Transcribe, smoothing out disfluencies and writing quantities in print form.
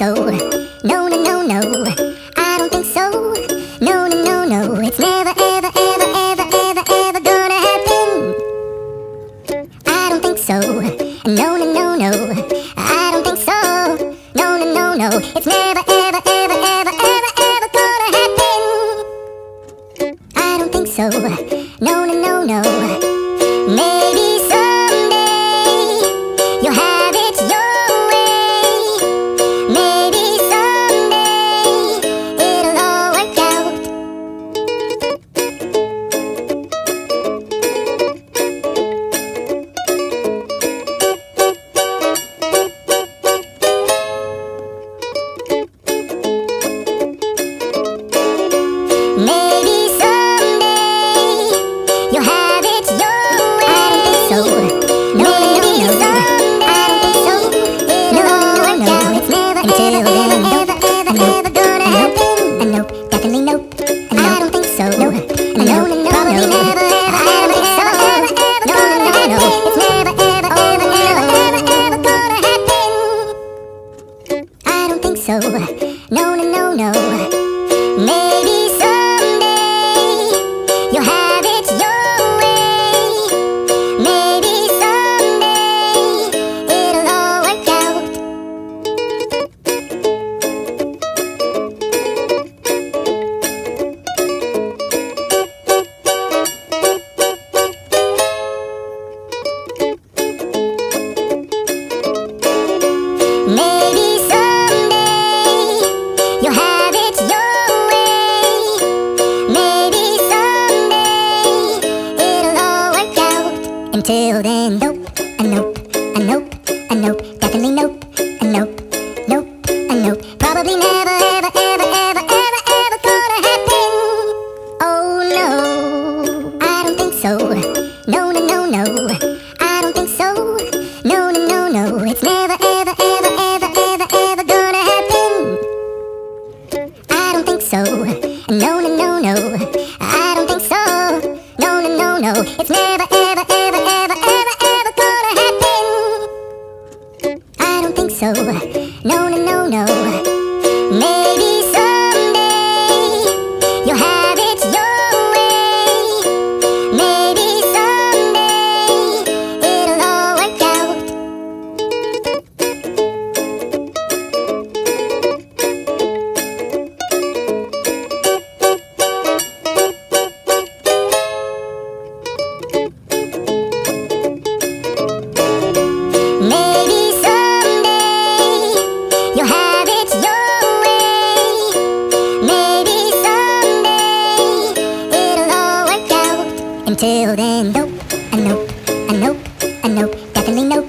so. No, no, no, no. I don't think so. No, no, no, no. It's never, ever, ever, ever, ever, ever gonna happen. I don't think so. No, no, no, no. I don't think so. No, no, no, no. It's never, ever, ever, ever, ever, ever gonna happen. I don't think so. No, no, no, no. Maybe someday you'll have it your way. Maybe someday it'll all work out. Maybe someday you'll have it your way. I don't think so. No, maybe someday I don't think so. It'll all work out. It's never, until ever, then, ever, ever, ever gonna happen. Nope, definitely nope. I don't think so. No, no, no, no, probably never, ever, ever, ever, ever, no, no, no, it's never, ever, ever, ever, ever, ever gonna happen. I don't think so. No, no, no, no. Maybe someday you'll have it your way. Maybe someday it'll all work out. Maybe someday you'll have it your way. Maybe someday it'll all work out. Until then, nope, a nope, a nope, a nope, definitely nope, a nope, nope, a nope, probably never, ever, ever, ever, ever, ever gonna happen. Oh no, I don't think so. No, no, no, no, I don't think so. No, no, no, no, it's never, ever, ever, ever, ever, ever gonna happen. I don't think so. No, no, no, no. I don't think so. No, no, no, no. It's never, ever, ever, ever, ever, ever gonna happen. I don't think so. No, no, no, no. Maybe someday you'll have it your way. Maybe someday it'll all work out. Maybe someday you'll have it your way. Maybe someday it'll all work out. Until then, nope, a nope, a nope, a nope, definitely nope.